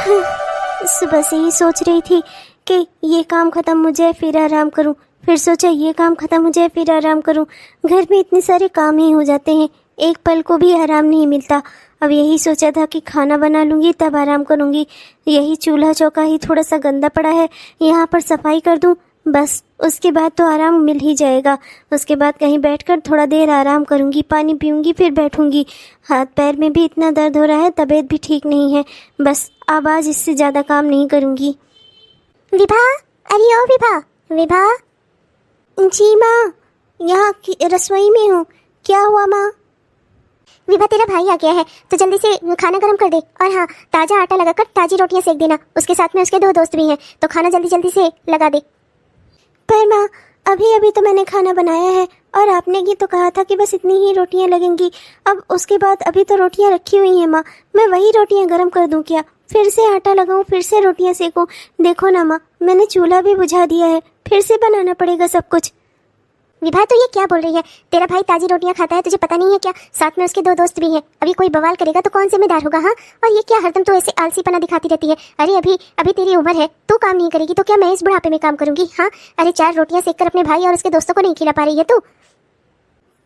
सुबह से ही सोच रही थी कि ये काम ख़त्म हो जाए फिर आराम करूं, फिर सोचा ये काम ख़त्म हो जाए फिर आराम करूं। घर में इतने सारे काम ही हो जाते हैं, एक पल को भी आराम नहीं मिलता। अब यही सोचा था कि खाना बना लूँगी तब आराम करूँगी। यही चूल्हा चौका ही थोड़ा सा गंदा पड़ा है, यहाँ पर सफाई कर दूँ, बस उसके बाद तो आराम मिल ही जाएगा। उसके बाद कहीं बैठकर थोड़ा देर आराम करूँगी, पानी पीऊँगी, फिर बैठूँगी। हाथ पैर में भी इतना दर्द हो रहा है, तबीयत भी ठीक नहीं है। बस अब आज इससे ज़्यादा काम नहीं करूँगी। विभा, अरे ओ विभा, विभा। जी माँ, यहाँ की रसोई में हूँ। क्या हुआ माँ? विभा, तेरा भाई आ गया है तो जल्दी से खाना गर्म कर दे। और हाँ, ताज़ा आटा लगाकर ताज़ी रोटियां सेक देना। उसके साथ में उसके 2 दोस्त भी हैं, तो खाना जल्दी जल्दी से लगा दे। पर माँ, अभी अभी तो मैंने खाना बनाया है और आपने ही तो कहा था कि बस इतनी ही रोटियां लगेंगी। अब उसके बाद अभी तो रोटियां रखी हुई हैं माँ, मैं वही रोटियां गर्म कर दूं क्या? फिर से आटा लगाऊं, फिर से रोटियां सेकूं? देखो ना माँ, मैंने चूल्हा भी बुझा दिया है, फिर से बनाना पड़ेगा सब कुछ। विभा, तो ये क्या बोल रही है? तेरा भाई ताज़ी रोटियां खाता है, तुझे पता नहीं है क्या? साथ में उसके 2 दोस्त भी हैं। अभी कोई बवाल करेगा तो कौन जिम्मेदार होगा? हाँ, और ये क्या हरदम तो ऐसे आलसीपना दिखाती रहती है? अरे अभी अभी तेरी उम्र है, तू काम नहीं करेगी तो क्या मैं इस बुढ़ापे में काम करूंगी? हाँ, अरे 4 रोटियां सेक कर अपने भाई और उसके दोस्तों को नहीं खिला पा रही है तू?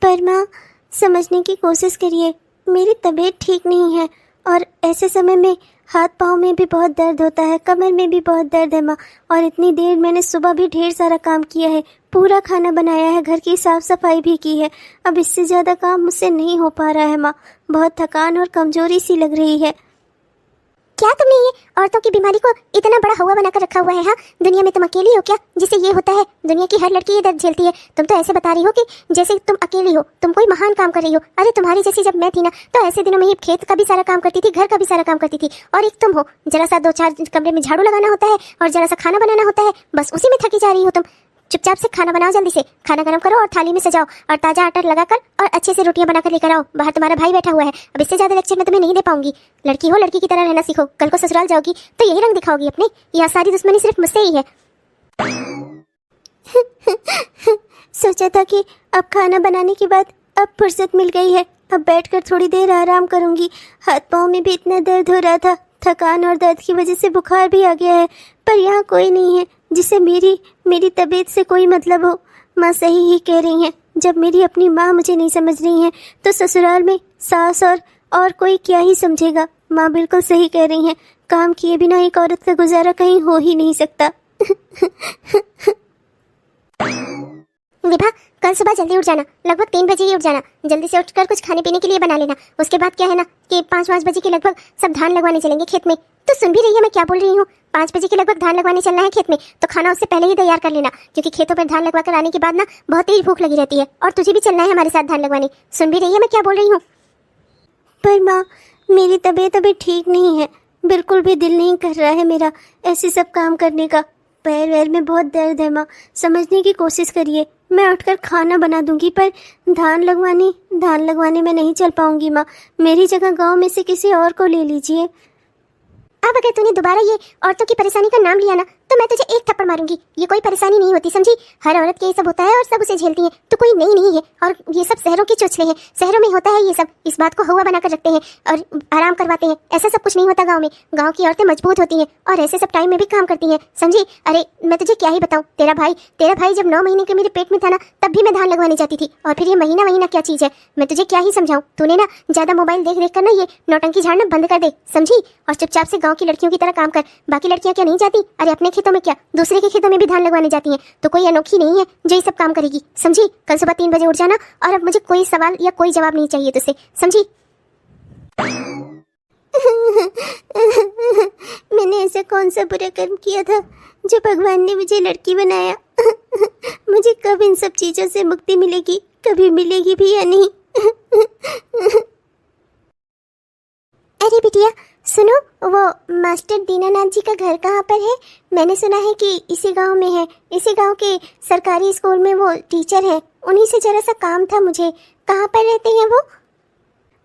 पर माँ, समझने की कोशिश करिए, मेरी तबीयत ठीक नहीं है और ऐसे समय में हाथ पाँव में भी बहुत दर्द होता है, कमर में भी बहुत दर्द है माँ। और इतनी देर मैंने सुबह भी ढेर सारा काम किया है, पूरा खाना बनाया है, घर की साफ सफाई भी की है। अब इससे ज़्यादा काम मुझसे नहीं हो पा रहा है माँ, बहुत थकान और कमजोरी सी लग रही है। क्या तुमने ये औरतों की बीमारी को इतना बड़ा हवा बनाकर रखा हुआ है? हाँ, दुनिया में तुम अकेली हो क्या जिसे ये होता है? दुनिया की हर लड़की ये दर्द झेलती है। तुम तो ऐसे बता रही हो कि जैसे तुम अकेली हो, तुम कोई महान काम कर रही हो। अरे तुम्हारी जैसी जब मैं थी ना, तो ऐसे दिनों में ही खेत का भी सारा काम करती थी, घर का भी सारा काम करती थी। और एक तुम हो, जरा सा 2-4 कमरे में झाड़ू लगाना होता है और जरा सा खाना बनाना होता है, बस उसी में थकी जा रही हो तुम। चुपचाप से खाना बनाओ, जल्दी से खाना गर्म करो और थाली में सजाओ और ताजा आटा लगाकर और अच्छे से रोटियां बनाकर लेकर आओ। बाहर तुम्हारा भाई बैठा हुआ है, अब इससे ज्यादा लेक्चर मैं तुम्हें नहीं दे पाऊंगी। लड़की हो, लड़की की तरह रहना सीखो। कल को ससुराल जाओगी तो यही रंग दिखाओगी अपने। यह सारी दुश्मनी सिर्फ मुझसे ही है। सोचा था कि अब खाना बनाने के बाद अब फुर्सत मिल गई है, अब बैठकर थोड़ी देर आराम करूंगी। हाथ पाँव में भी इतना दर्द हो रहा था, थकान और दर्द की वजह से बुखार भी आ गया है। पर यहाँ कोई नहीं है जिसे मेरी तबीयत से कोई मतलब हो। माँ सही ही कह रही हैं, जब मेरी अपनी माँ मुझे नहीं समझ रही हैं तो ससुराल में सास और कोई क्या ही समझेगा। माँ बिल्कुल सही कह रही हैं, काम किए बिना एक औरत का गुजारा कहीं हो ही नहीं सकता। विभा, कल सुबह जल्दी उठ जाना, लगभग 3 बजे ही उठ जाना। जल्दी से उठकर कुछ खाने पीने के लिए बना लेना। उसके बाद क्या है ना कि 5 बजे के लगभग सब धान लगवाने चलेंगे खेत में। तो सुन भी रही है मैं क्या बोल रही हूँ? 5 बजे के लगभग धान लगवाने चलना है खेत में, तो खाना उससे पहले ही तैयार कर लेना, क्योंकि खेतों पर धान लगवा कर आने के बाद ना बहुत तेज भूख लगी रहती है। और तुझे भी चलना है हमारे साथ धान लगवाने। सुन भी रही है मैं क्या बोल रही हूँ? पर माँ, मेरी तबीयत अभी ठीक नहीं है, बिल्कुल भी दिल नहीं कर रहा है मेरा ऐसे सब काम करने का। पैर वैर में बहुत दर्द है माँ, समझने की कोशिश करिए। मैं उठकर खाना बना दूंगी, पर धान लगवाने में नहीं चल पाऊंगी माँ। मेरी जगह गांव में से किसी और को ले लीजिए। अब अगर तूने दोबारा ये औरतों की परेशानी का नाम लिया ना, तो मैं तुझे एक थप्पड़ मारूंगी। ये कोई परेशानी नहीं होती, समझी? हर औरत के ये सब होता है और सब उसे झेलती है। तो कोई नई नहीं है, और ये सब शहरों के चोचले हैं। शहरों में होता है ये सब, इस बात को हवा बनाकर रखते हैं और आराम करवाते हैं। ऐसा सब कुछ नहीं होता गाँव में। गाँव की औरतें मजबूत होती हैं और ऐसे सब टाइम में भी काम करती हैं, समझी? अरे मैं तुझे क्या ही बताऊँ, तेरा भाई जब 9 महीने के मेरे पेट में था ना, तब भी मैं धान लगवाने जाती थी। और फिर ये महीना क्या चीज है, मैं तुझे क्या ही समझाऊं। तूने ना ज्यादा मोबाइल देख कर ना ये नौटंकी झाड़ना बंद कर दे, समझी? और चुपचाप से गाँव की लड़कियों की तरह काम कर। बाकी लड़कियां क्या नहीं जाती? अरे अपने खेतों में क्या, दूसरे के खेतों में भी धान लगवाने जाती हैं। तो कोई अनोखी नहीं है जो ये सब काम करेगी, समझी? कल सुबह 3 बजे उठ जाना, और अब मुझे कोई सवाल या कोई जवाब नहीं चाहिए तुझसे, समझी? मैंने ऐसा कौन सा बुरा कर्म किया था जो भगवान ने मुझे लड़की बनाया? मुझे कब इन सब चीजों से मुक्ति मिलेगी, कभी मिलेगी भी या नहीं? अरे बिटिया सुनो, वो मास्टर दीनानाथ जी का घर कहाँ पर है? मैंने सुना है कि इसी गांव में है। इसी गांव के सरकारी स्कूल में वो टीचर है। उन्हीं से जरा सा काम था मुझे। कहाँ पर रहते हैं वो?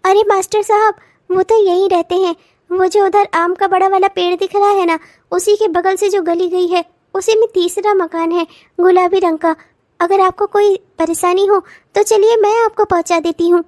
अरे मास्टर साहब, वो तो यहीं रहते हैं। वो जो उधर आम का बड़ा वाला पेड़ दिख रहा है ना, उसी के बगल से जो गली गई है, उसी में तीसरा मकान है, गुलाबी रंग का। अगर आपको कोई परेशानी हो तो चलिए मैं आपको पहुंचा देती हूँ।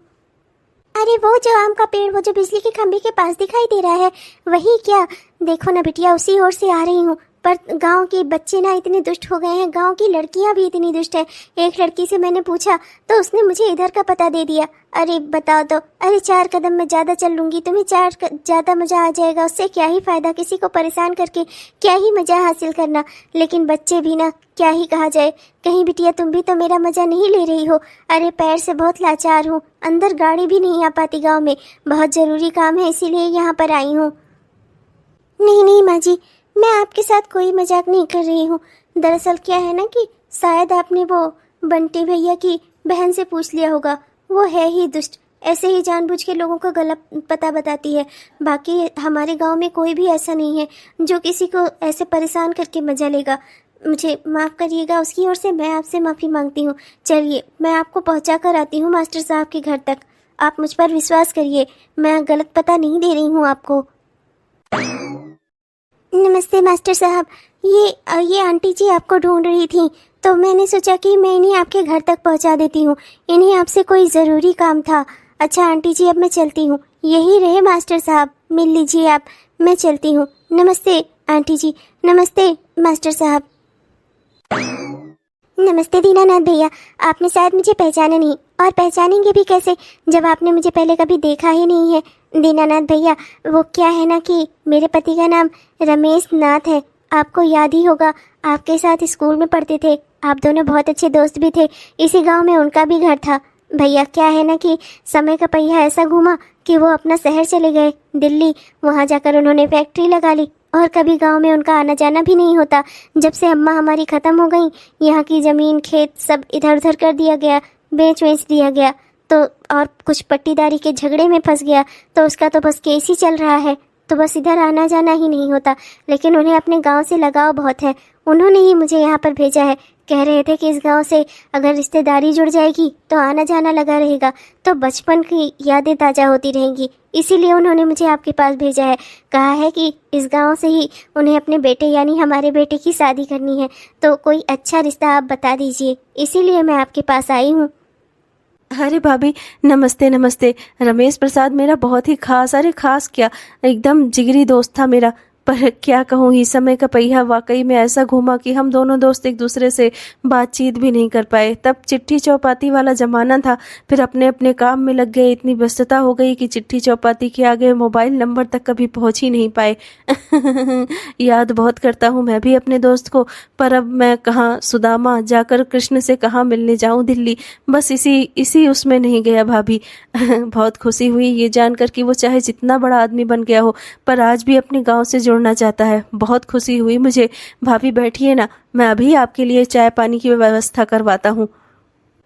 अरे वो जो आम का पेड़, वो जो बिजली के खंभे के पास दिखाई दे रहा है, वही क्या? देखो ना बिटिया, उसी ओर से आ रही हूँ। पर गांव के बच्चे ना इतने दुष्ट हो गए हैं, गांव की लड़कियां भी इतनी दुष्ट है। एक लड़की से मैंने पूछा तो उसने मुझे इधर का पता दे दिया। अरे बताओ तो, अरे 4 कदम में ज़्यादा चल लूँगी, तुम्हें ज़्यादा मज़ा आ जाएगा, उससे क्या ही फ़ायदा, किसी को परेशान करके क्या ही मज़ा हासिल करना। लेकिन बच्चे भी ना, क्या ही कहा जाए। कहीं बिटिया तुम भी तो मेरा मज़ा नहीं ले रही हो? अरे पैर से बहुत लाचार हूँ, अंदर गाड़ी भी नहीं आ पाती गाँव में, बहुत ज़रूरी काम है इसीलिए यहाँ पर आई हूँ। नहीं नहीं माँ जी, मैं आपके साथ कोई मजाक नहीं कर रही हूँ। दरअसल क्या है ना कि शायद आपने वो बंटी भैया की बहन से पूछ लिया होगा, वो है ही दुष्ट, ऐसे ही जानबूझ के लोगों का गलत पता बताती है। बाकी हमारे गांव में कोई भी ऐसा नहीं है जो किसी को ऐसे परेशान करके मजा लेगा। मुझे माफ़ करिएगा, उसकी ओर से मैं आपसे माफ़ी मांगती हूँ। चलिए मैं आपको पहुँचा कर आती हूँ मास्टर साहब के घर तक। आप मुझ पर विश्वास करिए, मैं गलत पता नहीं दे रही हूँ आपको। नमस्ते मास्टर साहब, ये आंटी जी आपको ढूंढ रही थी, तो मैंने सोचा कि मैं इन्हें आपके घर तक पहुंचा देती हूँ। इन्हें आपसे कोई ज़रूरी काम था। अच्छा आंटी जी, अब मैं चलती हूँ। यही रहे मास्टर साहब, मिल लीजिए आप, मैं चलती हूँ। नमस्ते आंटी जी। नमस्ते मास्टर साहब। नमस्ते दीनानाथ भैया, आपने शायद मुझे पहचाना नहीं, और पहचानेंगे भी कैसे जब आपने मुझे पहले कभी देखा ही नहीं है। दीनानाथ भैया, वो क्या है ना कि मेरे पति का नाम रमेश नाथ है, आपको याद ही होगा, आपके साथ स्कूल में पढ़ते थे, आप दोनों बहुत अच्छे दोस्त भी थे। इसी गांव में उनका भी घर था। भैया क्या है ना कि समय का पहिया ऐसा घूमा कि वो अपना शहर चले गए दिल्ली, वहाँ जाकर उन्होंने फैक्ट्री लगा ली, और कभी गांव में उनका आना जाना भी नहीं होता। जब से अम्मा हमारी ख़त्म हो गई, यहाँ की ज़मीन खेत सब इधर उधर कर दिया गया, बेच दिया गया, तो और कुछ पट्टीदारी के झगड़े में फंस गया, तो उसका तो बस केस ही चल रहा है, तो बस इधर आना जाना ही नहीं होता। लेकिन उन्हें अपने गांव से लगाव बहुत है, उन्होंने ही मुझे यहाँ पर भेजा है। कह रहे थे कि इस गांव से अगर रिश्तेदारी जुड़ जाएगी तो आना जाना लगा रहेगा, तो बचपन की यादें ताज़ा होती रहेंगी, इसीलिए उन्होंने मुझे आपके पास भेजा है। कहा है कि इस गांव से ही उन्हें अपने बेटे यानी हमारे बेटे की शादी करनी है, तो कोई अच्छा रिश्ता आप बता दीजिए, इसीलिए मैं आपके पास आई हूँ। अरे भाभी, नमस्ते नमस्ते। रमेश प्रसाद मेरा बहुत ही खास, अरे खास क्या, एकदम जिगरी दोस्त था मेरा। पर क्या कहूँ, इस समय का पहिया वाकई में ऐसा घूमा कि हम दोनों दोस्त एक दूसरे से बातचीत भी नहीं कर पाए। तब चिट्ठी चौपाती वाला ज़माना था, फिर अपने अपने काम में लग गए, इतनी व्यस्तता हो गई कि चिट्ठी चौपाती के आगे मोबाइल नंबर तक कभी पहुँच ही नहीं पाए। याद बहुत करता हूँ मैं भी अपने दोस्त को, पर अब मैं कहाँ सुदामा जाकर कृष्ण से कहाँ मिलने जाऊँ दिल्ली, बस इसी उसमें नहीं गया भाभी। बहुत खुशी हुई ये जानकर कि वो चाहे जितना बड़ा आदमी बन गया हो, पर आज भी अपने गाँव से जुड़ना चाहता है। बहुत खुशी हुई मुझे। भाभी बैठिए ना, मैं अभी आपके लिए चाय पानी की व्यवस्था करवाता हूँ।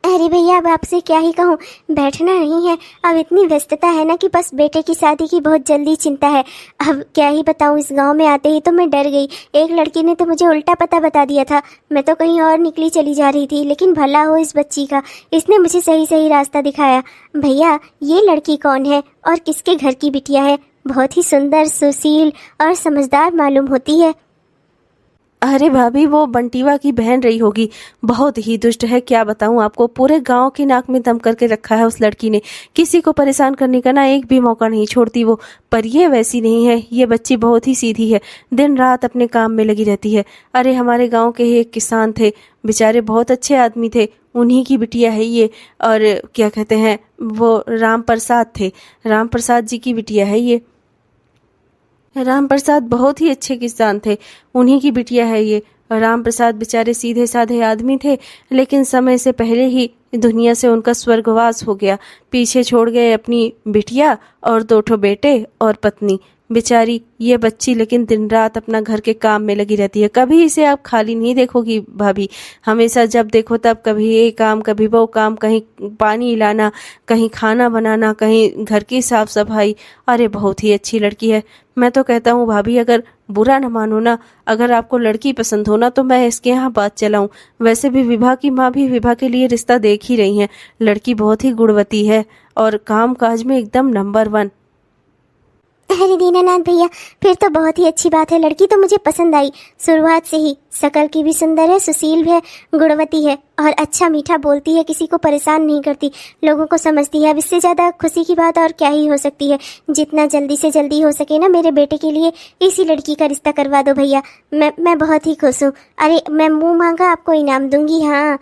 अरे भैया, अब आपसे क्या ही कहूँ, बैठना नहीं है, अब इतनी व्यस्तता है ना कि बस बेटे की शादी की बहुत जल्दी चिंता है। अब क्या ही बताऊँ, इस गांव में आते ही तो मैं डर गई। एक लड़की ने तो मुझे उल्टा पता बता दिया था, मैं तो कहीं और निकली चली जा रही थी, लेकिन भला हो इस बच्ची का, इसने मुझे सही सही रास्ता दिखाया। भैया ये लड़की कौन है और किसके घर की बिटिया है? बहुत ही सुंदर, सुशील और समझदार मालूम होती है। अरे भाभी, वो बंटीवा की बहन रही होगी, बहुत ही दुष्ट है, क्या बताऊं आपको। पूरे गांव की नाक में दम करके रखा है उस लड़की ने, किसी को परेशान करने का ना एक भी मौका नहीं छोड़ती वो। पर ये वैसी नहीं है, ये बच्ची बहुत ही सीधी है, दिन रात अपने काम में लगी रहती है। अरे हमारे गांव के ही एक किसान थे, बेचारे बहुत अच्छे आदमी थे, उन्हीं की बिटिया है ये। और क्या कहते हैं, वो राम प्रसाद थे, राम प्रसाद जी की बिटिया है ये। राम प्रसाद बहुत ही अच्छे किसान थे, उन्हीं की बिटिया है ये। राम प्रसाद बेचारे सीधे साधे आदमी थे, लेकिन समय से पहले ही दुनिया से उनका स्वर्गवास हो गया। पीछे छोड़ गए अपनी बिटिया और 2 बेटे और पत्नी। बेचारी ये बच्ची लेकिन दिन रात अपना घर के काम में लगी रहती है, कभी इसे आप खाली नहीं देखोगी भाभी। हमेशा जब देखो तब कभी ये काम कभी वो काम, कहीं पानी लाना, कहीं खाना बनाना, कहीं घर की साफ सफाई। अरे बहुत ही अच्छी लड़की है। मैं तो कहता हूँ भाभी, अगर बुरा न मानो ना, अगर आपको लड़की पसंद हो ना, तो मैं इसके यहाँ बात चलाऊं। वैसे भी विभा की माँ भी विभा के लिए रिश्ता देख ही रही हैं। लड़की बहुत ही गुणवती है और काम काज में एकदम नंबर 1। अरे दीनानाथ भैया, फिर तो बहुत ही अच्छी बात है, लड़की तो मुझे पसंद आई शुरुआत से ही। शकल की भी सुंदर है, सुशील भी है, गुणवती है, और अच्छा मीठा बोलती है, किसी को परेशान नहीं करती, लोगों को समझती है। अब इससे ज़्यादा खुशी की बात और क्या ही हो सकती है। जितना जल्दी से जल्दी हो सके ना मेरे बेटे के लिए इसी लड़की का रिश्ता करवा दो भैया। मैं बहुत ही खुश हूँ। अरे मैं मुंह मांगा आपको इनाम दूंगी, हाँ।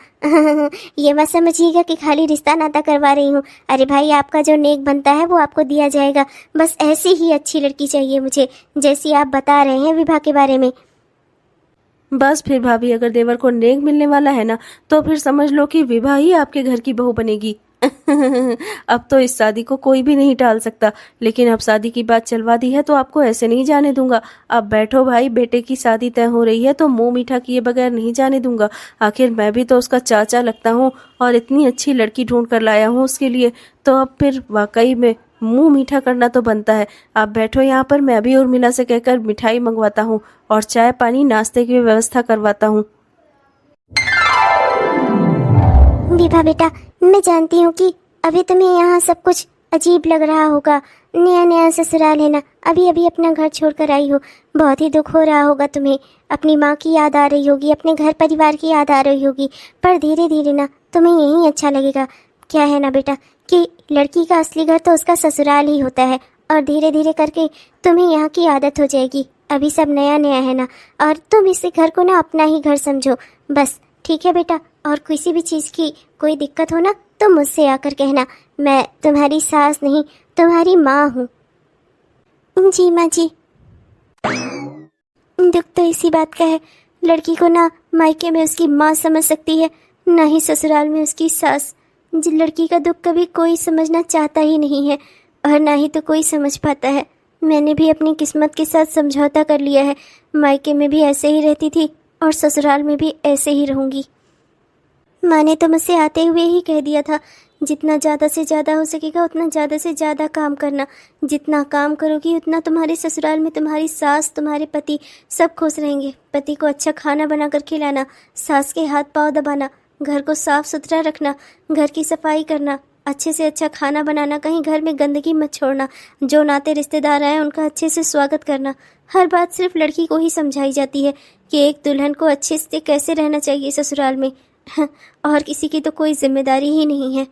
ये मत समझिएगा कि खाली रिश्ता नाता करवा रही हूँ। अरे भाई, आपका जो नेक बनता है वो आपको दिया जाएगा। बस ऐसी ही अच्छी लड़की चाहिए मुझे, जैसी आप बता रहे हैं विवाह के बारे में। बस फिर भाभी, अगर देवर को नेक मिलने वाला है ना, तो फिर समझ लो कि विवाह ही आपके घर की बहू बनेगी। अब तो इस शादी को कोई भी नहीं टाल सकता, लेकिन अब शादी की बात चलवा दी है तो आपको ऐसे नहीं जाने दूंगा। अब बैठो भाई, बेटे की शादी तय हो रही है तो मुंह मीठा किए बगैर नहीं जाने दूंगा। आखिर मैं भी तो उसका चाचा लगता हूँ और इतनी अच्छी लड़की ढूंढ कर लाया हूँ उसके लिए, तो अब फिर वाकई में मुंह मीठा करना तो बनता है। आप बैठो यहाँ पर, मैं अभी उर्मिला से कहकर मिठाई मंगवाता हूँ और चाय पानी नाश्ते की व्यवस्था करवाता हूँ। विभा बेटा, मैं जानती हूँ कि अभी तुम्हें यहाँ सब कुछ अजीब लग रहा होगा। नया नया ससुराल है ना, अभी अभी अपना घर छोड़कर आई हो, बहुत ही दुख हो रहा होगा तुम्हें। अपनी माँ की याद आ रही होगी, अपने घर परिवार की याद आ रही होगी, पर धीरे धीरे ना तुम्हें यही अच्छा लगेगा। क्या है ना बेटा कि लड़की का असली घर तो उसका ससुराल ही होता है, और धीरे धीरे करके तुम्हें यहाँ की आदत हो जाएगी। अभी सब नया नया है ना, और तुम इस घर को ना अपना ही घर समझो बस। ठीक है बेटा, और किसी भी चीज़ की कोई दिक्कत हो ना तो मुझसे आकर कहना। मैं तुम्हारी सास नहीं, तुम्हारी माँ हूँ। जी माँ जी। दुख तो इसी बात का है, लड़की को ना मायके में उसकी माँ समझ सकती है, ना ही ससुराल में उसकी सास। लड़की का दुख कभी कोई समझना चाहता ही नहीं है, और ना ही तो कोई समझ पाता है। मैंने भी अपनी किस्मत के साथ समझौता कर लिया है। मायके में भी ऐसे ही रहती थी और ससुराल में भी ऐसे ही रहूँगी। माँ ने तो मुझसे आते हुए ही कह दिया था, जितना ज़्यादा से ज़्यादा हो सकेगा उतना ज़्यादा से ज़्यादा काम करना। जितना काम करोगी उतना तुम्हारे ससुराल में तुम्हारी सास, तुम्हारे पति सब खुश रहेंगे। पति को अच्छा खाना बनाकर खिलाना, सास के हाथ पाँव दबाना, घर को साफ सुथरा रखना, घर की सफाई करना, अच्छे से अच्छा खाना बनाना, कहीं घर में गंदगी मत छोड़ना, जो नाते रिश्तेदार आए उनका अच्छे से स्वागत करना। हर बात सिर्फ लड़की को ही समझाई जाती है कि एक दुल्हन को अच्छे से कैसे रहना चाहिए ससुराल में, और किसी की तो कोई जिम्मेदारी ही नहीं है।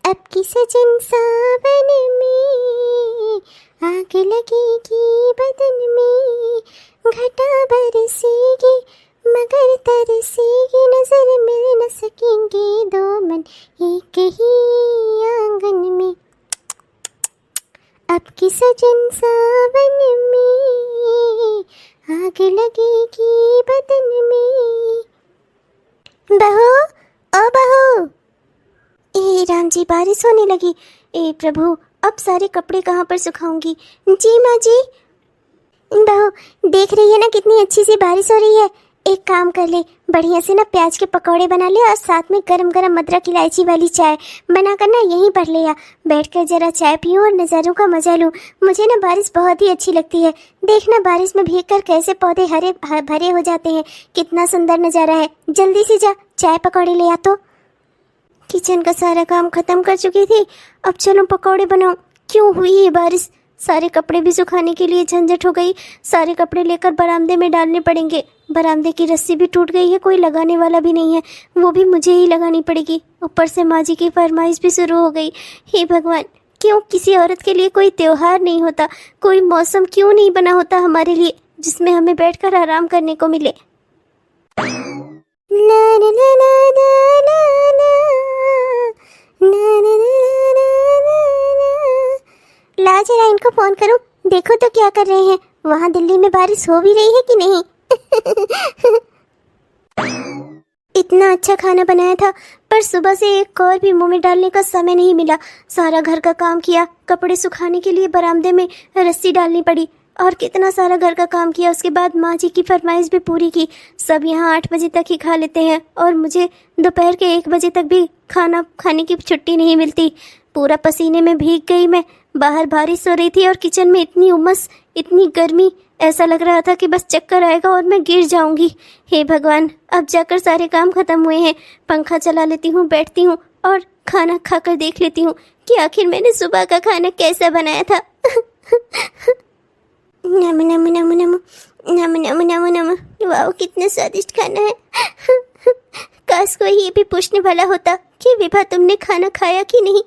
अब की सजन सावन में आग लगेगी बदन में, घटा बरसेगी मगर तरसेगी, नजर मिल न सकेंगे दो मन एक ही आंगन में। अब की सजन सावन में आग लगेगी बदन में। बहू, ओ बहू। ए राम जी, बारिश होने लगी। ए प्रभु, अब सारे कपड़े कहाँ पर सुखाऊंगी। जी माँ जी। बहू, देख रही है ना कितनी अच्छी सी बारिश हो रही है। एक काम कर ले, बढ़िया से ना प्याज के पकौड़े बना ले और साथ में गरम गरम अदरक इलायची वाली चाय बनाकर ना यहीं पर ले आ। बैठकर जरा चाय पीऊँ और नज़ारों का मजा लूँ। मुझे ना बारिश बहुत ही अच्छी लगती है। देखना बारिश में भीगकर कैसे पौधे हरे भरे हो जाते हैं, कितना सुंदर नज़ारा है। जल्दी से जा, चाय पकौड़े ले आ। तो किचन का सारा काम खत्म कर चुकी थी, अब चलो पकौड़े बनाऊं। क्यों हुई ये बारिश, सारे कपड़े भी सुखाने के लिए झंझट हो गई। सारे कपड़े लेकर बरामदे में डालने पड़ेंगे। बरामदे की रस्सी भी टूट गई है, कोई लगाने वाला भी नहीं है, वो भी मुझे ही लगानी पड़ेगी। ऊपर से माँ जी की फरमाइश भी शुरू हो गई। हे भगवान, क्यों किसी औरत के लिए कोई त्योहार नहीं होता, कोई मौसम क्यों नहीं बना होता हमारे लिए जिसमें हमें बैठकर आराम करने को मिले। ला ला ला ला ला ला ला ला ला ला ला। ला जरा इनको फोन करूं, देखो तो क्या कर रहे हैं। वहाँ दिल्ली में बारिश हो भी रही है कि नहीं। इतना अच्छा खाना बनाया था, पर सुबह से एक और भी मुंह में डालने का समय नहीं मिला। सारा घर का काम किया, कपड़े सुखाने के लिए बरामदे में रस्सी डालनी पड़ी, और कितना सारा घर का काम किया। उसके बाद माँ जी की फरमाइश भी पूरी की। सब यहाँ 8 बजे तक ही खा लेते हैं, और मुझे दोपहर के 1 बजे तक भी खाना खाने की छुट्टी नहीं मिलती। पूरा पसीने में भीग गई मैं। बाहर बारिश हो रही थी और किचन में इतनी उमस, इतनी गर्मी, ऐसा लग रहा था कि बस चक्कर आएगा और मैं गिर जाऊंगी। हे भगवान, अब जाकर सारे काम खत्म हुए हैं। पंखा चला लेती हूँ, बैठती हूँ और खाना खाकर देख लेती हूँ कि आखिर मैंने सुबह का खाना कैसा बनाया था। नम नम नम नम नम नम नम नम। वाह, कितना स्वादिष्ट खाना है। काश कोई ये भी पूछने वाला होता कि विभा तुमने खाना खाया कि नहीं।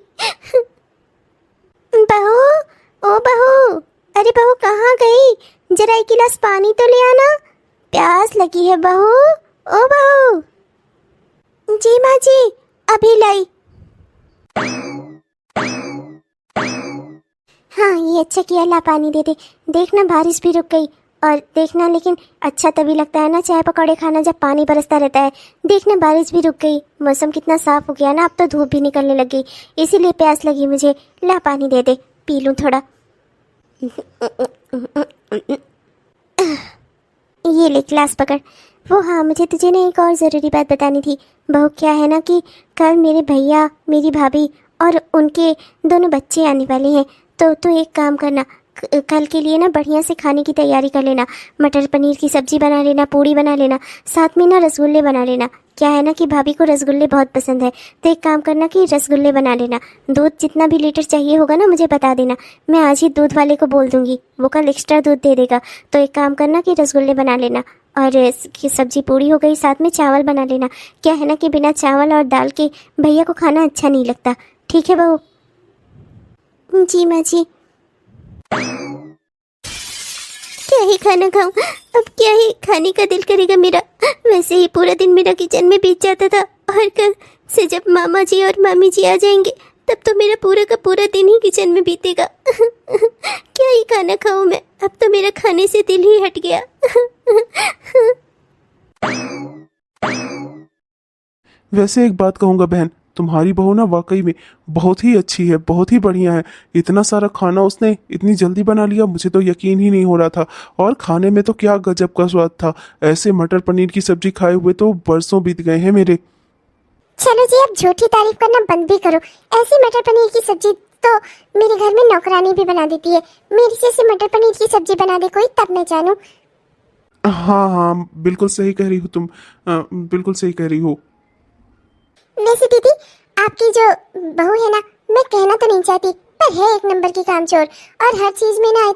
बहू, ओ बहू, अरे बहू कहाँ गई? जरा एक गिलास पानी तो ले आना, प्यास लगी है बहू। ओ बहू। जी माँ जी, अभी लाई। हाँ ये अच्छा किया, ला पानी दे दे। देखना बारिश भी रुक गई, और देखना लेकिन अच्छा तभी लगता है ना चाय पकौड़े खाना जब पानी बरसता रहता है। देखना बारिश भी रुक गई, मौसम कितना साफ हो गया ना, अब तो धूप भी निकलने लग गई, इसीलिए प्यास लगी मुझे। ला पानी दे दे, पी लूँ थोड़ा। ये ले ग्लास पकड़। वो हाँ, मुझे तुझे ना एक और ज़रूरी बात बतानी थी बहू। क्या है ना कि कल मेरे भैया, मेरी भाभी और उनके दोनों बच्चे आने वाले हैं, तो तू एक काम करना, कल के लिए ना बढ़िया से खाने की तैयारी कर लेना। मटर पनीर की सब्जी बना लेना, पूड़ी बना लेना, साथ में ना रसगुल्ले बना लेना। क्या है ना कि भाभी को रसगुल्ले बहुत पसंद है, तो एक काम करना कि रसगुल्ले बना लेना। दूध जितना भी लीटर चाहिए होगा ना मुझे बता देना, मैं आज ही दूध वाले को बोल दूंगी, वो कल एक्स्ट्रा दूध दे देगा। तो एक काम करना कि रसगुल्ले बना लेना, और सब्जी पूड़ी हो गई, साथ में चावल बना लेना। क्या है ना कि बिना चावल और दाल के भैया को खाना अच्छा नहीं लगता। ठीक है बहू? जी माँ जी। क्या ही खाना खाऊं, अब क्या ही खाने का दिल करेगा मेरा। वैसे ही पूरा दिन मेरा किचन में बीत जाता था, और कल से जब मामा जी और मामी जी आ जाएंगे तब तो मेरा पूरा का पूरा दिन ही किचन में बीतेगा। क्या ही खाना खाऊं मैं, अब तो मेरा खाने से दिल ही हट गया। वैसे एक बात कहूँगा बहन, तुम्हारी बहू ना वाकई में बहुत ही अच्छी है, बहुत ही बढ़िया है। इतना सारा खाना उसने इतनी जल्दी बना लिया, मुझे तो यकीन ही नहीं हो रहा था। और खाने में तो क्या गजब का स्वाद था, ऐसे मटर पनीर की सब्जी खाए हुए तो बरसों बीत गए हैं मेरे। चलो जी, अब झूठी तारीफ करना बंद भी करो। ऐसी मटर पनीर की सब्जी तो मेरे घर में नौकरानी भी बना देती है। मेरी जैसे मटर पनीर की सब्जी बना दे कोई, तब मैं जानूं। हाँ हाँ, बिल्कुल सही कह रही हो तुम, बिल्कुल सही कह रही हो। वैसे दीदी, आपकी जो बहू है ना, मैं कहना तो नहीं चाहती, पर है एक नंबर की कामचोर। और हर चीज में ना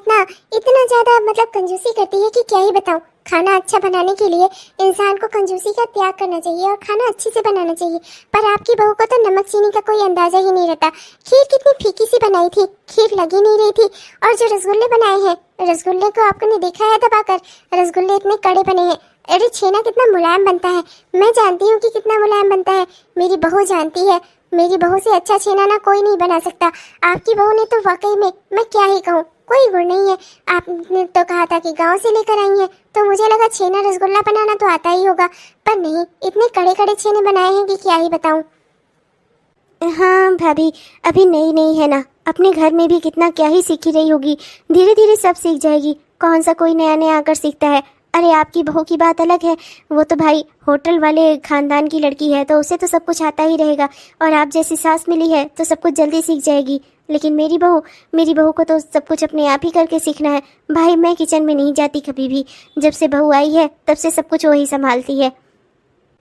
इतना ज्यादा मतलब कंजूसी करती है कि क्या ही बताऊं। खाना अच्छा बनाने के लिए इंसान को कंजूसी का त्याग करना चाहिए और खाना अच्छे से बनाना चाहिए। पर आपकी बहू को तो नमक चीनी का कोई अंदाजा ही नहीं रहता। खीर कितनी फीकी सी बनाई थी, खीर लगी नहीं रही थी। और जो रसगुल्ले बनाए हैं, रसगुल्ले को आपने देखा है दबाकर, रसगुल्ले इतने कड़े बने हैं। अरे छेना कितना मुलायम बनता है, मैं जानती हूँ कि कितना मुलायम बनता है, मेरी बहू जानती है। मेरी बहू से अच्छा छेना ना कोई नहीं बना सकता। आपकी बहू ने तो वाकई में, मैं क्या ही कहूँ, कोई गुण नहीं है। आपने तो कहा था कि गांव से लेकर आई हैं, तो मुझे लगा छेना रसगुल्ला बनाना तो आता ही होगा, पर नहीं, इतने कड़े कड़े छेने बनाए हैं कि क्या ही बताऊं। हाँ भाभी, अभी नई नई है ना, अपने घर में भी कितना क्या ही सीखी रही होगी, धीरे धीरे सब सीख जाएगी। कौन सा कोई नया नया आकर सीखता है। अरे आपकी बहू की बात अलग है, वो तो भाई होटल वाले खानदान की लड़की है, तो उसे तो सब कुछ आता ही रहेगा। और आप जैसी सास मिली है तो सब कुछ जल्दी सीख जाएगी। लेकिन मेरी बहू को तो सब कुछ अपने आप ही करके सीखना है। भाई मैं किचन में नहीं जाती कभी भी, जब से बहू आई है तब से सब कुछ वही संभालती है।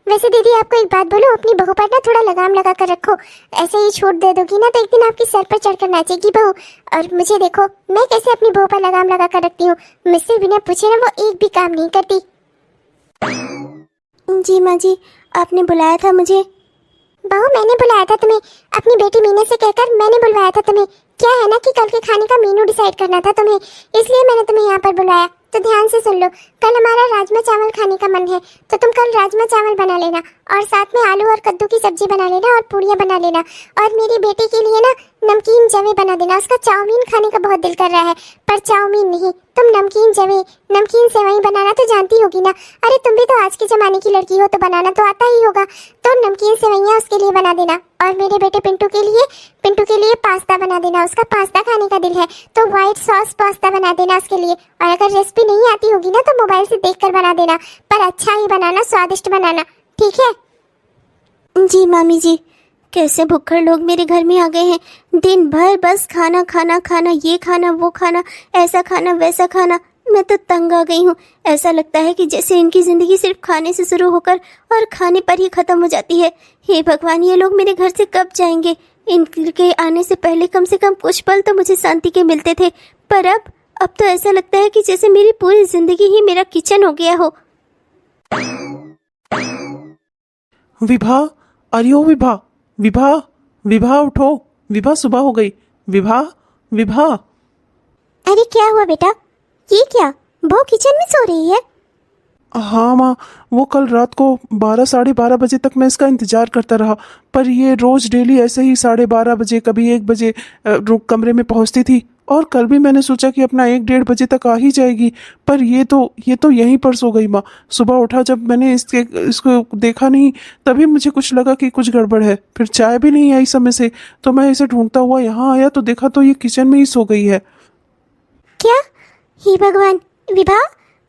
वैसे दीदी, आपको एक बात बोलूं, अपनी बहू पर ना थोड़ा लगाम लगा कर रखो। ऐसे ही छूट दे दोगी ना तो एक दिन आपकी सर पर चढ़कर नाचेगी बहू। और मुझे देखो, मैं कैसे अपनी बहू पर लगाम लगा कर रखती हूँ, मुझसे बिना पूछे ना वो एक भी काम नहीं करती। जी माँ जी, आपने बुलाया था मुझे? बहू, मैंने बुलाया था तुम्हें, अपनी बेटी मीना से कहकर मैंने बुलवाया था तुम्हें। क्या है ना कि कल के खाने का मेनू डिसाइड करना था तुम्हें, इसलिए मैंने तुम्हें यहाँ पर बुलाया। तो ध्यान से सुन लो, कल हमारा राजमा चावल खाने का मन है, तो तुम कल राजमा चावल बना लेना, और साथ में आलू और कद्दू की सब्जी बना लेना, और पूड़ियाँ बना लेना। और मेरी बेटी के लिए ना नमकीन जवे बना देना, उसका चाउमीन खाने का बहुत दिल कर रहा है, पर चाउमीन नहीं, तुम नमकीन जवे, नमकीन सेवई बनाना तो जानती होगी ना। अरे तुम भी तो आज के जमाने की लड़की हो, तो बनाना तो आता ही होगा। तो नमकीन सेवैयाँ उसके लिए बना देना। और मेरे बेटे पिंटू के लिए पास्ता बना देना, उसका पास्ता खाने का दिल है, तो व्हाइट सॉस पास्ता बना देना उसके लिए। और अगर रेसिपी नहीं आती होगी ना तो मोबाइल से देखकर बना देना, पर अच्छा ही बनाना, स्वादिष्ट बनाना, ठीक है? जी मामी जी, कैसे भुक्खड़ लोग मेरे घर में आ गए हैं। दिन भर बस खाना खाना खाना, ये खाना वो खाना, ऐसा खाना वैसा खाना। मैं तो तंग आ गई हूँ। ऐसा लगता है कि जैसे इनकी ज़िंदगी सिर्फ खाने से शुरू होकर और खाने पर ही ख़त्म हो जाती है। हे भगवान, ये लोग मेरे घर से कब जाएंगे? इनके आने से कम कुछ पल तो मुझे शांति के मिलते थे, पर अब तो ऐसा लगता है कि जैसे मेरी पूरी ज़िंदगी ही मेरा किचन हो गया हो। विभा, अरे ओ विभा, विभा, विभा उठो, विभा सुबह हो गई, विभा, विभा। अरे क्या हुआ बेटा? ये क्या, बहू किचन में सो रही है? हाँ माँ, वो कल रात को 12 साढ़े 12 बजे तक मैं इसका इंतजार करता रहा, पर ये रोज डेली ऐसे ही 12:30 बजे, कभी 1 बजे कमरे में पहुंचती थी। और कल भी मैंने सोचा कि अपना 1-1:30 बजे तक आ ही जाएगी, पर ये तो यहीं पर सो गई माँ। सुबह उठा जब मैंने इसको देखा नहीं, तभी मुझे कुछ लगा कि कुछ गड़बड़ है। फिर चाय भी नहीं आई समय से, तो मैं इसे ढूंढता हुआ यहाँ आया तो देखा तो ये किचन में ही सो गई है। क्या? हे भगवान! विभा,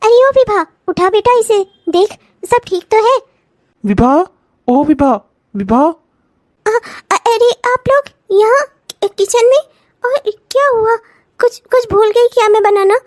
अरे ओ विभा, उठा बेटा इसे, देख सब ठीक तो है? विभा, ओ विभा, विभा। अरे आप लोग यहाँ किचन में? और क्या हुआ? कुछ भूल गई क्या मैं बनाना?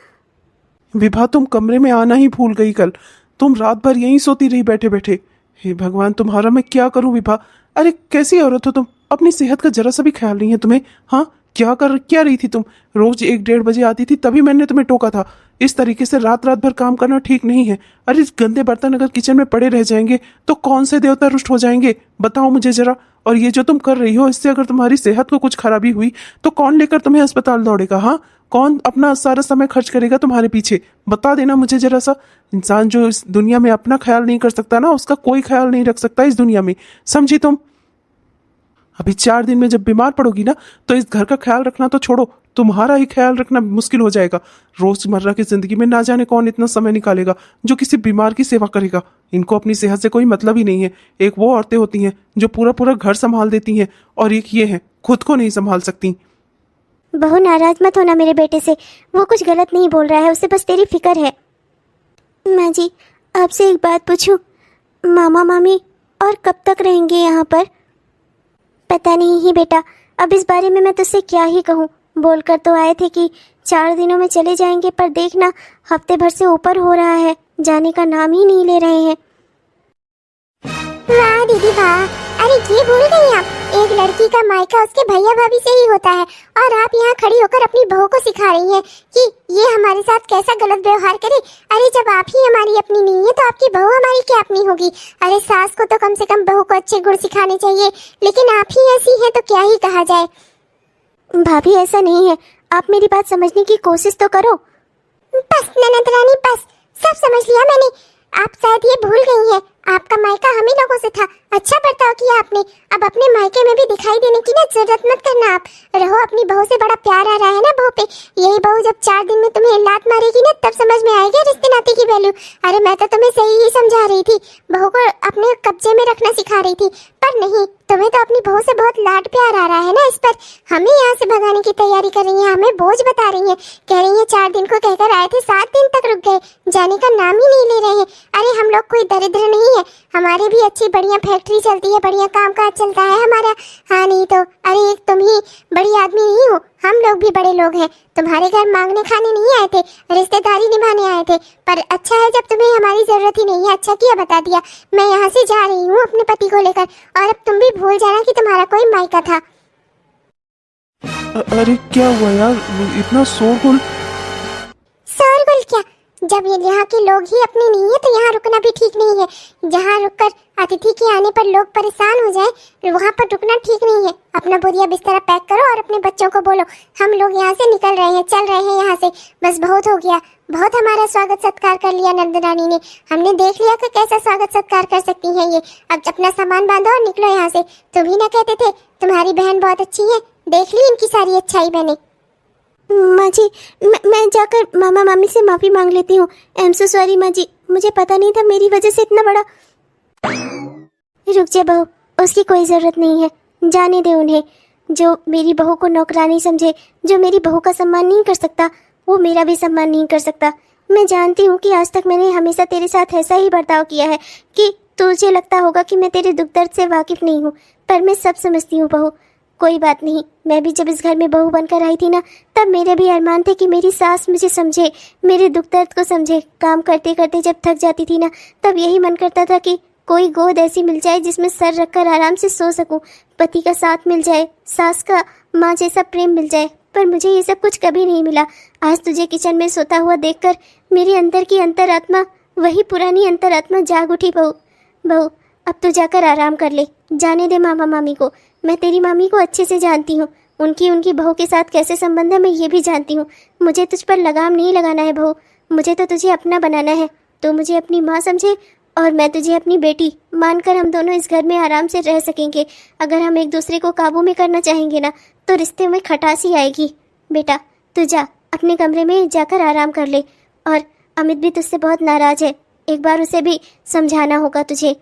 विभा, तुम कमरे में आना ही भूल गई कल। तुम रात भर यहीं सोती रही बैठे बैठे। हे भगवान, तुम्हारा मैं क्या करूं विभा। अरे कैसी औरत हो तुम, अपनी सेहत का जरा सा भी ख्याल नहीं है तुम्हें। हाँ, क्या रही थी तुम? रोज 1-1:30 बजे आती थी, तभी मैंने तुम्हें टोका था। इस तरीके से रात भर काम करना ठीक नहीं है। अरे इस गंदे बर्तन अगर किचन में पड़े रह जाएंगे तो कौन से देवता रुष्ट हो जाएंगे, बताओ मुझे जरा। और ये जो तुम कर रही हो, इससे अगर तुम्हारी सेहत को कुछ खराबी हुई तो कौन लेकर तुम्हें अस्पताल दौड़ेगा? हाँ, कौन अपना सारा समय खर्च करेगा तुम्हारे पीछे? बता देना मुझे जरा सा। इंसान जो इस दुनिया में अपना ख्याल नहीं कर सकता ना, उसका कोई ख्याल नहीं रख सकता इस दुनिया में, समझी तुम? अभी 4 दिन में जब बीमार पड़ोगी ना, तो इस घर का ख्याल रखना तो छोड़ो, तुम्हारा ही ख्याल रखना मुश्किल हो जाएगा। रोजमर्रा की जिंदगी में ना जाने कौन इतना समय निकालेगा जो किसी बीमार की सेवा करेगा। इनको अपनी सेहत से कोई मतलब ही नहीं है। एक वो औरतें होती हैं जो पूरा पूरा घर संभाल देती हैं, और एक ये है खुद को नहीं संभाल सकती। बहू नाराज मत होना मेरे बेटे से, वो कुछ गलत नहीं बोल रहा है, उसे बस तेरी फिक्र है। माँ जी, आपसे एक बात पूछूं? मामा मामी और कब तक रहेंगे यहाँ पर? पता नहीं ही बेटा, अब इस बारे में मैं तुझसे क्या ही कहूँ। बोलकर तो आए थे कि 4 दिनों में चले जाएंगे, पर देखना हफ्ते भर से ऊपर हो रहा है, जाने का नाम ही नहीं ले रहे हैं। वाह दीदी वाह! अरे ये भूल गई आप, एक लड़की का मायका उसके भैया भाभी से ही होता है, और आप यहाँ खड़ी होकर अपनी बहू को सिखा रही हैं कि ये हमारे साथ कैसा गलत व्यवहार करे। अरे जब आप ही हमारी अपनी नहीं है तो आपकी बहू हमारी क्या अपनी होगी? अरे सास को तो कम से कम बहू को अच्छे गुण सिखाने चाहिए, लेकिन आप ही ऐसी हैं तो क्या ही कहा जाए। भाभी ऐसा नहीं है, आप मेरी बात समझने की कोशिश तो करो। बस ननद रानी बस, सब समझ लिया मैंने। आप शायद ये भूल गई हैं, आपका मायका हम ही लोगों से था। अच्छा बर्ताव किया आपने, अब अपने मायके में भी दिखाई देने की ना जरूरत मत करना। आप रहो, अपनी बहू से बड़ा प्यार आ रहा है ना बहू पे। यही बहू जब 4 दिन में तुम्हें लात मारेगी ना, तब समझ में आएगी रिश्ते नाते की वैल्यू। अरे मैं तो तुम्हें सही ही समझा रही थी, बहू को अपने कब्जे में रखना सिखा रही थी, पर नहीं, तुम्हें तो अपनी बहू से बहुत लाड प्यार आ रहा है ना। इस पर हमें यहाँ से भगाने की तैयारी कर रही है, हमें बोझ बता रही है, कह रही है 4 दिन को कहकर आए थे, 7 दिन तक रुक गए, जाने का नाम ही नहीं ले रहे हैं। अरे हम लोग कोई दरिद्र नहीं है, हमारे भी अच्छी बढ़िया फैक्ट्री चलती है, बढ़िया काम काज चलता है हमारा। हाँ नहीं तो, अरे एक तुम ही बड़ी आदमी नहीं हो, हम लोग भी बड़े लोग हैं। तुम्हारे घर मांगने खाने नहीं आए थे, रिश्तेदारी निभाने आए थे। पर अच्छा है जब तुम्हें हमारी जरूरत ही नहीं है, अच्छा किया बता दिया। मैं यहाँ से जा रही हूँ अपने पति को लेकर, और अब तुम भी भूल जाना कि तुम्हारा कोई मायका था। अरे क्या हुआ यार, इतना शोरगुल? शोरगुल क्या, जब ये यहाँ के लोग ही अपने नहीं है तो यहाँ रुकना भी ठीक नहीं है। जहाँ रुककर अतिथि के आने पर लोग परेशान हो जाए, वहाँ पर रुकना ठीक नहीं है। अपना बोरिया बिस्तरा पैक करो और अपने बच्चों को बोलो हम लोग यहाँ से निकल रहे हैं, चल रहे हैं यहाँ से। बस बहुत हो गया, बहुत हमारा स्वागत सत्कार कर लिया नंदरानी ने, हमने देख लिया कि कैसा स्वागत सत्कार कर सकती है ये। अब अपना सामान बांधो और निकलो यहाँ से। तुम ही ना कहते थे तुम्हारी बहन बहुत अच्छी है, देख ली इनकी सारी अच्छाई मैंने। माँ जी, मैं जाकर मामा मामी से माफ़ी मांग लेती हूँ। आई एम सो सॉरी माँ जी, मुझे पता नहीं था मेरी वजह से इतना बड़ा। रुक जा बहू, उसकी कोई ज़रूरत नहीं है, जाने दे उन्हें। जो मेरी बहू को नौकरानी समझे, जो मेरी बहू का सम्मान नहीं कर सकता, वो मेरा भी सम्मान नहीं कर सकता। मैं जानती हूँ कि आज तक मैंने हमेशा तेरे साथ ऐसा ही बर्ताव किया है कि तुझे लगता होगा कि मैं तेरे दुख दर्द से वाकिफ़ नहीं हूँ, पर मैं सब समझती हूँ बहू। कोई बात नहीं, मैं भी जब इस घर में बहू बनकर आई थी ना, तब मेरे भी अरमान थे कि मेरी सास मुझे समझे, मेरे दुख दर्द को समझे। काम करते करते जब थक जाती थी ना, तब यही मन करता था कि कोई गोद ऐसी मिल जाए जिसमें सर रखकर आराम से सो सकूं, पति का साथ मिल जाए, सास का माँ जैसा प्रेम मिल जाए। पर मुझे ये सब कुछ कभी नहीं मिला। आज तुझे किचन में सोता हुआ देखकर मेरे अंदर की अंतरात्मा, वही पुरानी अंतरात्मा जाग उठी। बहू, अब तो जाकर आराम कर ले। जाने दे मामा मामी को। मैं तेरी मामी को अच्छे से जानती हूँ। उनकी बहू के साथ कैसे संबंध है मैं ये भी जानती हूँ। मुझे तुझ पर लगाम नहीं लगाना है बहू। मुझे तो तुझे अपना बनाना है। तो मुझे अपनी माँ समझे और मैं तुझे अपनी बेटी मानकर हम दोनों इस घर में आराम से रह सकेंगे। अगर हम एक दूसरे को काबू में करना चाहेंगे ना तो रिश्ते में खटास ही आएगी। बेटा तू जा अपने कमरे में जाकर आराम कर ले। और अमित भी तुझसे बहुत नाराज है। एक बार उसे भी समझाना होगा तुझे।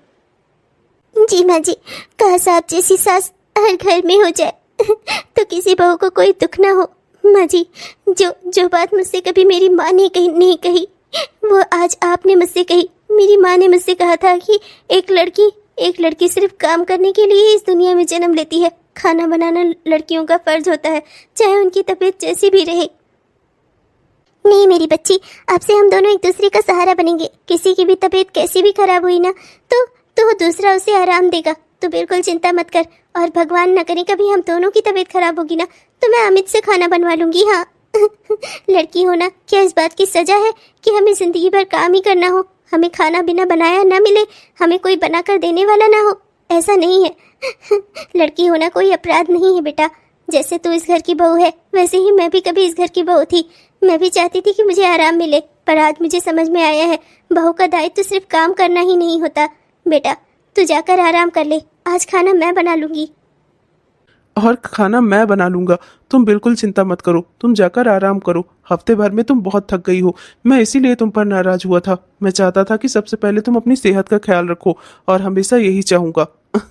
जी माँ जी, काश आप जैसी सास हर घर में हो जाए तो किसी बहू को कोई दुख ना हो। माँ जी, जो बात मुझसे कभी मेरी माँ ने नहीं कही वो आज आपने मुझसे कही। मेरी माँ ने मुझसे कहा था कि एक लड़की सिर्फ काम करने के लिए ही इस दुनिया में जन्म लेती है। खाना बनाना लड़कियों का फर्ज होता है, चाहे उनकी तबीयत जैसी भी रहे। नहीं मेरी बच्ची, अब से हम दोनों एक दूसरे का सहारा बनेंगे। किसी की भी तबीयत कैसी भी खराब हुई ना तो दूसरा उसे आराम देगा। तो बिल्कुल चिंता मत कर। और भगवान न करे कभी हम दोनों की तबीयत खराब होगी ना तो मैं अमित से खाना बनवा लूंगी। हाँ लड़की होना क्या इस बात की सजा है कि हमें जिंदगी भर काम ही करना हो, हमें खाना बिना बनाया ना मिले, हमें कोई बनाकर देने वाला ना हो? ऐसा नहीं है लड़की होना कोई अपराध नहीं है बेटा। जैसे तू इस घर की बहू है वैसे ही मैं भी कभी इस घर की बहू थी। मैं भी चाहती थी कि मुझे आराम मिले, पर आज मुझे समझ में आया है बहू का दायित्व तो सिर्फ काम करना ही नहीं होता। बेटा तू जाकर आराम कर ले। आज खाना मैं बना लूंगी। और खाना मैं बना लूंगा। तुम बिल्कुल चिंता मत करो, तुम जाकर आराम करो। हफ्ते भर में तुम बहुत थक गई हो। मैं इसीलिए तुम पर नाराज हुआ था। मैं चाहता था कि सबसे पहले तुम अपनी सेहत का ख्याल रखो और हमेशा यही चाहूंगा।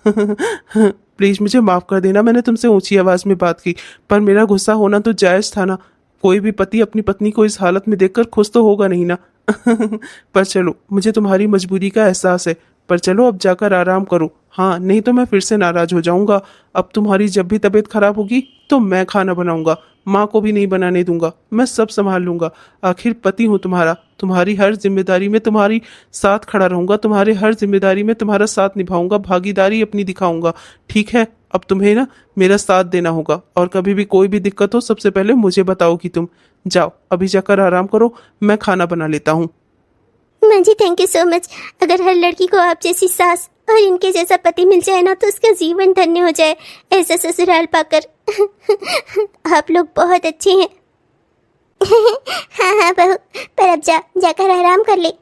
प्लीज मुझे माफ कर देना, मैंने तुमसे ऊंची आवाज में बात की, पर मेरा गुस्सा होना तो जायज था ना। कोई भी पति अपनी पत्नी को इस हालत में देखकर खुश तो होगा नहीं ना। पर चलो, मुझे तुम्हारी मजबूरी का एहसास है, पर चलो अब जाकर आराम करो। हाँ, नहीं तो मैं फिर से नाराज हो जाऊंगा। अब तुम्हारी जब भी तबीयत खराब होगी तो मैं खाना बनाऊंगा। माँ को भी नहीं बनाने दूंगा, मैं सब संभाल लूंगा। आखिर पति हूँ तुम्हारा। तुम्हारी हर जिम्मेदारी में तुम्हारी साथ खड़ा रहूंगा, तुम्हारे हर जिम्मेदारी में तुम्हारा साथ निभाऊंगा, भागीदारी अपनी दिखाऊंगा। ठीक है, अब तुम्हें ना मेरा साथ देना होगा, और कभी भी कोई भी दिक्कत हो सबसे पहले मुझे बताओगी तुम। जाओ अभी जाकर आराम करो, मैं खाना बना लेता हूँ। माँ जी थैंक यू सो मच। अगर हर लड़की को आप जैसी सास और इनके जैसा पति मिल जाए ना तो उसका जीवन धन्य हो जाए। ऐसा ससुराल पाकर आप लोग बहुत अच्छे हैं। हाँ बहू, पर अब जाकर आराम कर ले।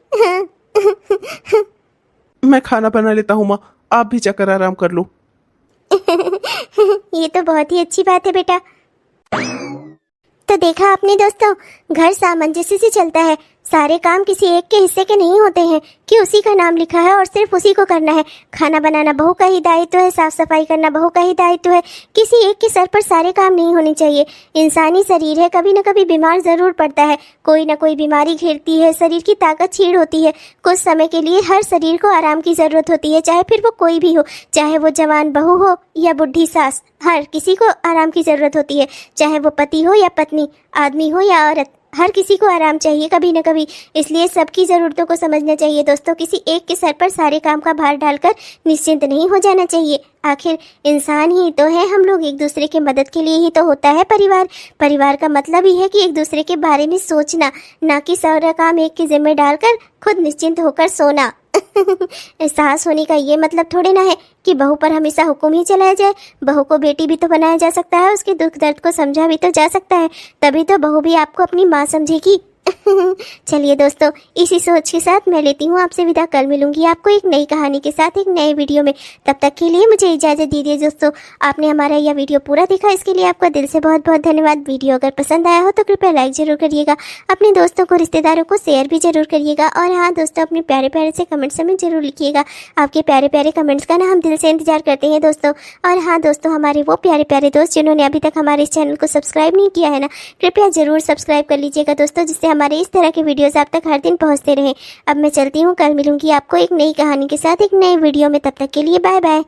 मैं खाना बना लेता हूँ माँ, आप भी जाकर आराम कर लो। ये तो बहुत ही अच्छी बात है बेटा। तो देखा आपने दोस्तों, घर सामंजस्य से चलता है। सारे काम किसी एक के हिस्से के नहीं होते हैं कि उसी का नाम लिखा है और सिर्फ उसी को करना है। खाना बनाना बहू का ही दायित्व है, साफ सफाई करना बहू का ही दायित्व है। किसी एक के सर पर सारे काम नहीं होने चाहिए। इंसानी शरीर है, कभी न कभी बीमार जरूर पड़ता है। कोई ना कोई बीमारी घेरती है, शरीर की ताकत छीड़ होती है। कुछ समय के लिए हर शरीर को आराम की जरूरत होती है, चाहे फिर वो कोई भी हो, चाहे वो जवान बहू हो या बुढ़ी सास। हर किसी को आराम की जरूरत होती है, चाहे वो पति हो या पत्नी, आदमी हो या औरत। हर किसी को आराम चाहिए कभी न कभी, इसलिए सबकी ज़रूरतों को समझना चाहिए दोस्तों। किसी एक के सर पर सारे काम का भार डालकर निश्चिंत नहीं हो जाना चाहिए। आखिर इंसान ही तो है हम लोग, एक दूसरे की मदद के लिए ही तो होता है परिवार। परिवार का मतलब ही है कि एक दूसरे के बारे में सोचना, ना कि सारा काम एक के जिम्मे डालकर खुद निश्चिंत होकर सोना। सास होने का ये मतलब थोड़े ना है कि बहू पर हमेशा हुक्म ही चलाया जाए। बहू को बेटी भी तो बनाया जा सकता है, उसके दुख दर्द को समझा भी तो जा सकता है, तभी तो बहू भी आपको अपनी माँ समझेगी। चलिए दोस्तों, इसी सोच के साथ मैं लेती हूँ आपसे विदा। कल मिलूंगी आपको एक नई कहानी के साथ एक नए वीडियो में। तब तक के लिए मुझे इजाज़त दीजिए दोस्तों। आपने हमारा यह वीडियो पूरा देखा, इसके लिए आपका दिल से बहुत बहुत धन्यवाद। वीडियो अगर पसंद आया हो तो कृपया लाइक जरूर करिएगा, अपने दोस्तों को रिश्तेदारों को शेयर भी जरूर करिएगा। और हाँ दोस्तों, अपने प्यारे प्यारे से कमेंट्स हमें जरूर लिखिएगा। आपके प्यारे प्यारे कमेंट्स का ना हम दिल से इंतजार करते हैं दोस्तों। और हाँ दोस्तों, हमारे वो प्यारे प्यारे दोस्त जिन्होंने अभी तक हमारे इस चैनल को सब्सक्राइब नहीं किया है ना, कृपया जरूर सब्सक्राइब कर लीजिएगा दोस्तों, जिससे हमारे इस तरह के वीडियोस आप तक हर दिन पहुंचते रहें। अब मैं चलती हूँ, कल मिलूंगी आपको एक नई कहानी के साथ एक नए वीडियो में। तब तक के लिए बाय बाय।